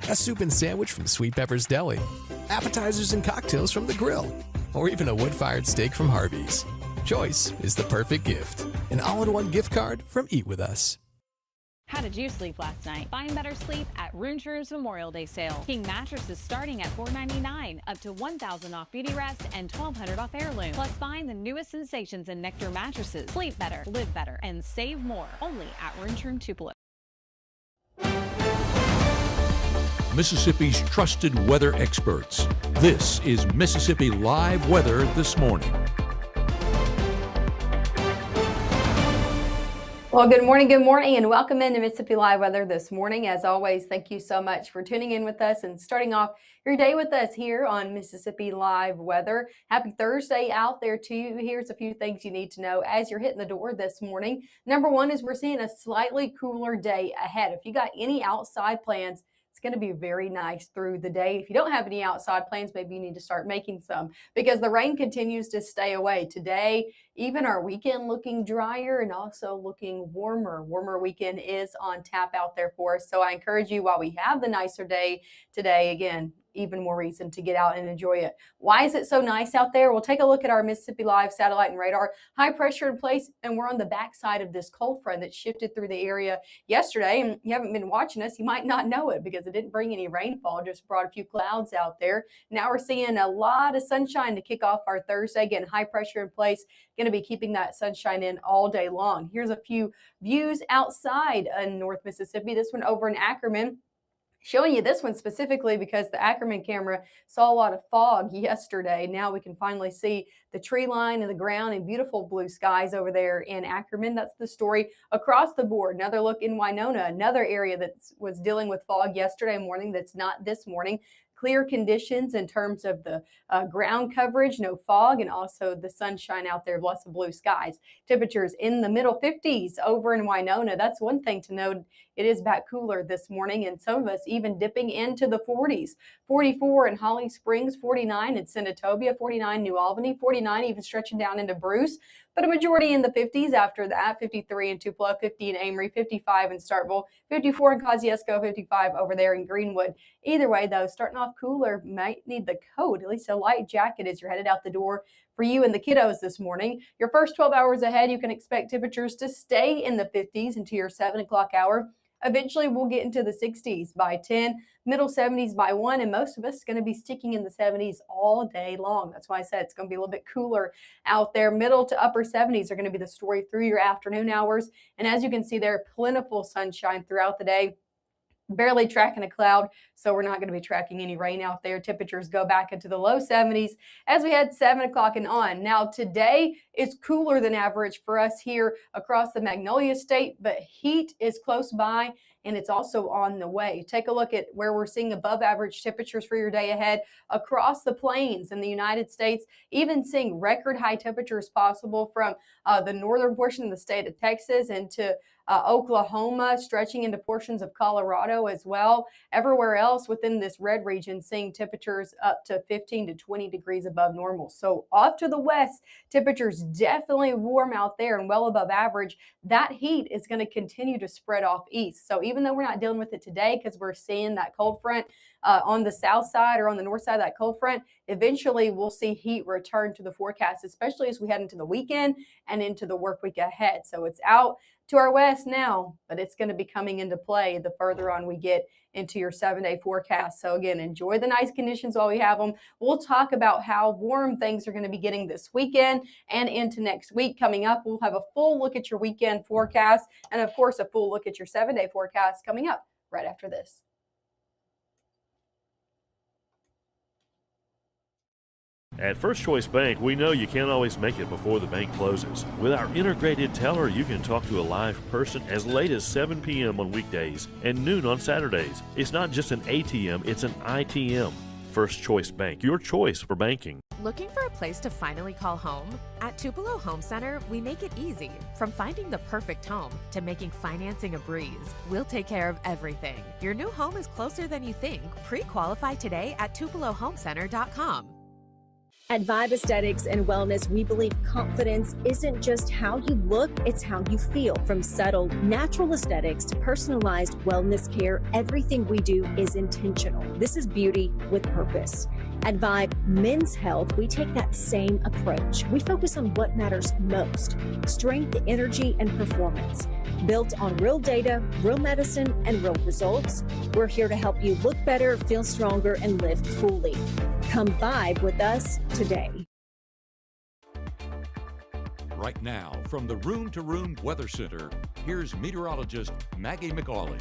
a soup and sandwich from Sweet Pepper's Deli, appetizers and cocktails from the grill, or even a wood-fired steak from Harvey's. Choice is the perfect gift. An all-in-one gift card from Eat With Us. How did you sleep last night? Find better sleep at Roonshur's Memorial Day sale. King mattresses starting at $4.99, up to $1,000 off Beauty Rest and $1,200 off Heirloom. Plus, find the newest sensations in Nectar mattresses. Sleep better, live better, and save more. Only at Roonshur Tupelo. Mississippi's trusted weather experts. This is Mississippi Live Weather This Morning. Well, good morning, and welcome into Mississippi Live Weather This Morning. As always, thank you so much for tuning in with us and starting off your day with us here on Mississippi Live Weather. Happy Thursday out there to you. Here's a few things you need to know as you're hitting the door this morning. Number one is we're seeing a slightly cooler day ahead. If you got any outside plans, it's going to be very nice through the day. If you don't have any outside plans, maybe you need to start making some because the rain continues to stay away. Today, even our weekend looking drier and also looking warmer. Warmer weekend is on tap out there for us. So I encourage you, while we have the nicer day today, again, even more reason to get out and enjoy it. Why is it so nice out there? We'll take a look at our Mississippi Live satellite and radar. High pressure in place, and we're on the backside of this cold front that shifted through the area yesterday. And you haven't been watching us, you might not know it because it didn't bring any rainfall, just brought a few clouds out there. Now we're seeing a lot of sunshine to kick off our Thursday. Again, high pressure in place, going to be keeping that sunshine in all day long. Here's a few views outside in North Mississippi. This one over in Ackerman. Showing you this one specifically because the Ackerman camera saw a lot of fog yesterday. Now we can finally see the tree line and the ground and beautiful blue skies over there in Ackerman. That's the story across the board. Another look in Winona, another area that was dealing with fog yesterday morning that's not this morning. Clear conditions in terms of the ground coverage, no fog, and also the sunshine out there, lots of blue skies. Temperatures in the middle 50s over in Winona. That's one thing to note. It is back cooler this morning, and some of us even dipping into the 40s. 44 in Holly Springs, 49 in Senatobia, 49 New Albany, 49 even stretching down into Bruce. But a majority in the 50s after that, 53 in Tupelo, 50 in Amory, 55 in Starkville, 54 in Kosciuszko, 55 over there in Greenwood. Either way, though, starting off cooler, might need the coat, at least a light jacket as you're headed out the door for you and the kiddos this morning. Your first 12 hours ahead, you can expect temperatures to stay in the 50s into your 7 o'clock hour. Eventually, we'll get into the 60s by 10, middle 70s by 1, and most of us are going to be sticking in the 70s all day long. That's why I said it's going to be a little bit cooler out there. Middle to upper 70s are going to be the story through your afternoon hours. And as you can see there, plentiful sunshine throughout the day. Barely tracking a cloud, so we're not going to be tracking any rain out there. Temperatures go back into the low 70s as we head 7 o'clock and on. Now, today is cooler than average for us here across the Magnolia State, but heat is close by and it's also on the way. Take a look at where we're seeing above average temperatures for your day ahead across the plains in the United States, even seeing record high temperatures possible from the northern portion of the state of Texas into Oklahoma, stretching into portions of Colorado as well. Everywhere else within this red region, seeing temperatures up to 15 to 20 degrees above normal. So off to the west, temperatures definitely warm out there and well above average. That heat is going to continue to spread off east. So even though we're not dealing with it today because we're seeing that cold front on the south side or on the north side of that cold front, eventually we'll see heat return to the forecast, especially as we head into the weekend and into the work week ahead. So it's out to our west now, but it's going to be coming into play the further on we get into your 7-day forecast. So again, enjoy the nice conditions while we have them. We'll talk about how warm things are going to be getting this weekend and into next week. Coming up, we'll have a full look at your weekend forecast and of course a full look at your 7-day forecast coming up right after this. At First Choice Bank, we know you can't always make it before the bank closes. With our integrated teller, you can talk to a live person as late as 7 p.m. on weekdays and noon on Saturdays. It's not just an ATM, it's an ITM. First Choice Bank, your choice for banking. Looking for a place to finally call home? At Tupelo Home Center, we make it easy. From finding the perfect home to making financing a breeze, we'll take care of everything. Your new home is closer than you think. Pre-qualify today at TupeloHomeCenter.com. At Vibe Aesthetics and Wellness, we believe confidence isn't just how you look, it's how you feel. From subtle, natural aesthetics to personalized wellness care, everything we do is intentional. This is beauty with purpose. At Vibe Men's Health, we take that same approach. We focus on what matters most: strength, energy, and performance. Built on real data, real medicine, and real results, we're here to help you look better, feel stronger, and live fully. Come vibe with us today. Right now, from the Room to Room Weather Center, here's meteorologist Maggye McCauley.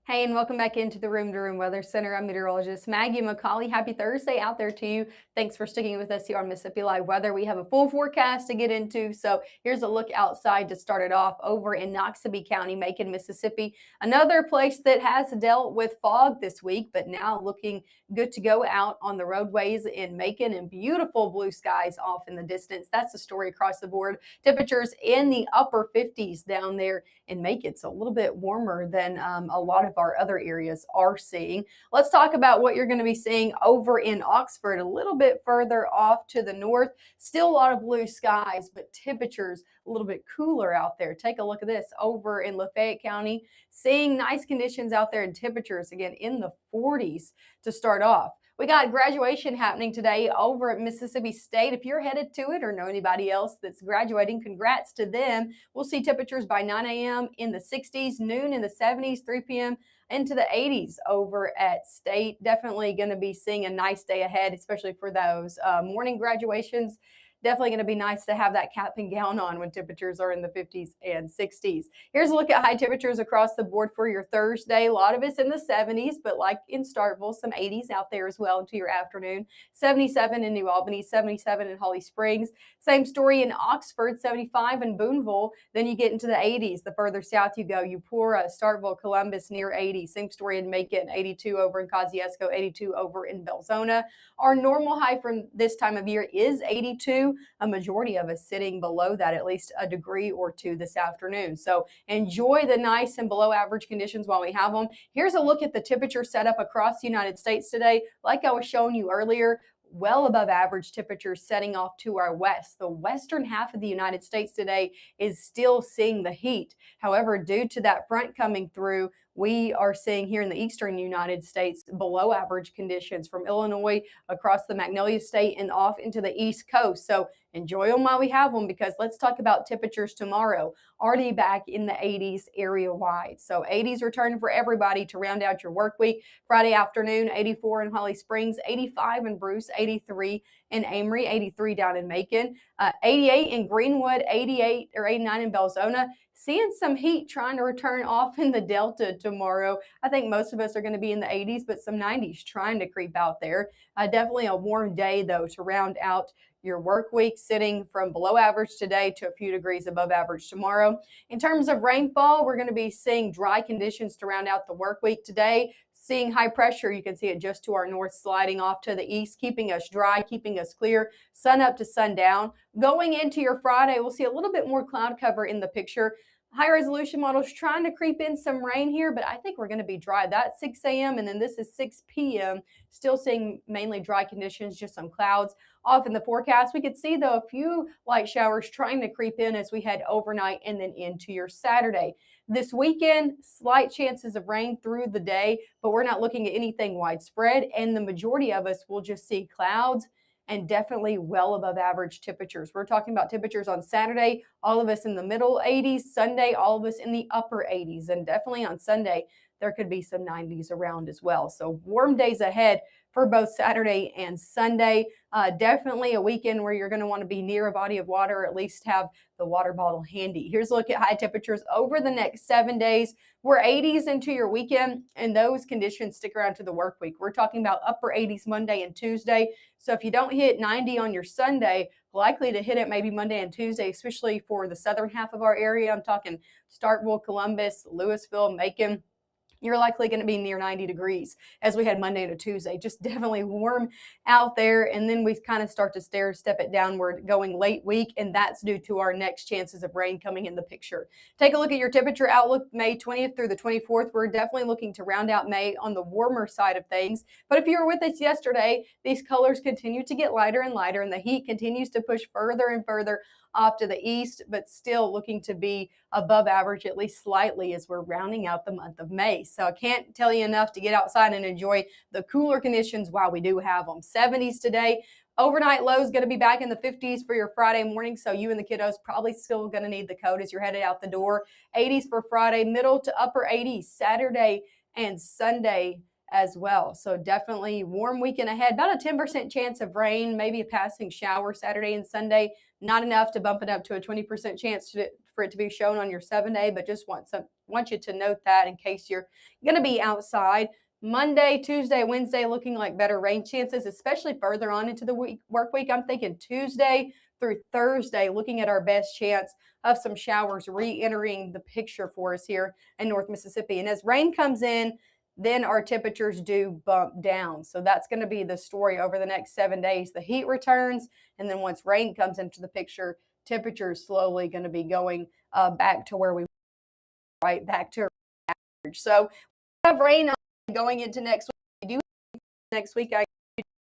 Hey, and welcome back into the Room to Room Weather Center. I'm meteorologist Maggye McCauley. Happy Thursday out there to you. Thanks for sticking with us here on Mississippi Live Weather. We have a full forecast to get into, so here's a look outside to start it off over in Noxubee County, Macon, Mississippi. Another place that has dealt with fog this week, but now looking good to go out on the roadways in Macon, and beautiful blue skies off in the distance. That's the story across the board. Temperatures in the upper 50s down there in Macon, so a little bit warmer than a lot of our other areas are seeing. Let's talk about what you're going to be seeing over in Oxford, a little bit further off to the north. Still a lot of blue skies, but temperatures a little bit cooler out there. Take a look at this over in Lafayette County, seeing nice conditions out there and temperatures again in the 40s to start off. We got graduation happening today over at Mississippi State. If you're headed to it or know anybody else that's graduating, congrats to them. We'll see temperatures by 9 a.m. in the 60s, noon in the 70s, 3 p.m. into the 80s over at State. Definitely going to be seeing a nice day ahead, especially for those morning graduations. Definitely going to be nice to have that cap and gown on when temperatures are in the 50s and 60s. Here's a look at high temperatures across the board for your Thursday. A lot of it's in the 70s, but like in Starkville, some 80s out there as well into your afternoon. 77 in New Albany, 77 in Holly Springs. Same story in Oxford, 75 in Booneville. Then you get into the 80s. The further south you go, Eupora, Starkville, Columbus, near 80. Same story in Macon, 82 over in Kosciuszko, 82 over in Belzona. Our normal high from this time of year is 82. A majority of us sitting below that, at least a degree or two this afternoon. So enjoy the nice and below average conditions while we have them. Here's a look at the temperature setup across the United States today. Like I was showing you earlier, well above average temperatures setting off to our west. The western half of the United States today is still seeing the heat. However, due to that front coming through, we are seeing here in the eastern United States below average conditions from Illinois across the Magnolia State and off into the East Coast. So enjoy them while we have them, because let's talk about temperatures tomorrow. Already back in the 80s area wide. So 80s returning for everybody to round out your work week. Friday afternoon, 84 in Holly Springs, 85 in Bruce, 83 in Amory, 83 down in Macon, 88 in Greenwood, 88 or 89 in Belzona. Seeing some heat trying to return off in the Delta tomorrow. I think most of us are going to be in the 80s, but some 90s trying to creep out there. Definitely a warm day, though, to round out your work week, sitting from below average today to a few degrees above average tomorrow. In terms of rainfall, we're going to be seeing dry conditions to round out the work week today. Seeing high pressure, you can see it just to our north, sliding off to the east, keeping us dry, keeping us clear, sun up to sundown. Going into your Friday, we'll see a little bit more cloud cover in the picture. High resolution models trying to creep in some rain here, but I think we're going to be dry. That's 6 a.m. and then this is 6 p.m. Still seeing mainly dry conditions, just some clouds off in the forecast. We could see, though, a few light showers trying to creep in as we head overnight and then into your Saturday. This weekend, slight chances of rain through the day, but we're not looking at anything widespread, and the majority of us will just see clouds and definitely well above average temperatures. We're talking about temperatures on Saturday, all of us in the middle 80s, Sunday, all of us in the upper 80s, and definitely on Sunday, there could be some 90s around as well. So warm days ahead for both Saturday and Sunday. Definitely a weekend where you're going to want to be near a body of water, or at least have the water bottle handy. Here's a look at high temperatures over the next 7 days. We're 80s into your weekend, and those conditions stick around to the work week. We're talking about upper 80s Monday and Tuesday. So if you don't hit 90 on your Sunday, likely to hit it maybe Monday and Tuesday, especially for the southern half of our area. I'm talking Starkville, Columbus, Louisville, Macon. you're likely going to be near 90 degrees as we had Monday to Tuesday. Just definitely warm out there. And then we kind of start to step it downward going late week. And that's due to our next chances of rain coming in the picture. Take a look at your temperature outlook May 20th through the 24th. We're definitely looking to round out May on the warmer side of things. But if you were with us yesterday, these colors continue to get lighter and lighter, and the heat continues to push further and further off to the east, but still looking to be above average, at least slightly, as we're rounding out the month of May. So I can't tell you enough to get outside and enjoy the cooler conditions while we do have them. 70s today. Overnight low is going to be back in the 50s for your Friday morning, so you and the kiddos probably still going to need the coat as you're headed out the door. 80s for Friday, middle to upper 80s Saturday and Sunday as well. So definitely warm weekend ahead. About a 10% chance of rain, maybe a passing shower Saturday and Sunday. Not enough to bump it up to a 20% chance for it to be shown on your 7-day, but just want you to note that in case you're going to be outside. Monday, Tuesday, Wednesday looking like better rain chances, especially further on into the work week. I'm thinking Tuesday through Thursday, looking at our best chance of some showers re-entering the picture for us here in North Mississippi. And as rain comes in, then our temperatures do bump down. So that's going to be the story over the next 7 days. The heat returns, and then once rain comes into the picture, temperatures slowly going to be going back to where we were, right back to average. So we have rain going into next week. We do next week. I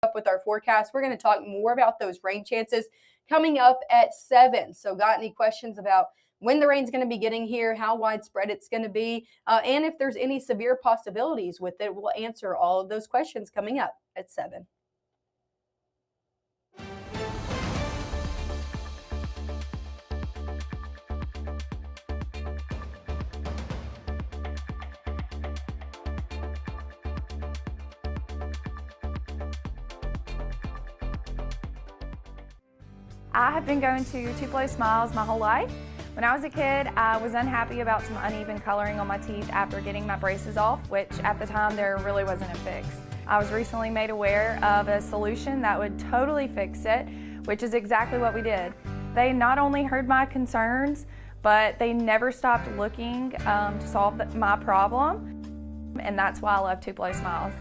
up with our forecast. We're going to talk more about those rain chances coming up at 7. So got any questions about when the rain's going to be getting here, how widespread it's going to be, and if there's any severe possibilities with it, we'll answer all of those questions coming up at 7. I have been going to Tupelo Smiles my whole life. When I was a kid, I was unhappy about some uneven coloring on my teeth after getting my braces off, which at the time there really wasn't a fix. I was recently made aware of a solution that would totally fix it, which is exactly what we did. They not only heard my concerns, but they never stopped looking to solve my problem, and that's why I love Tupelo Smiles.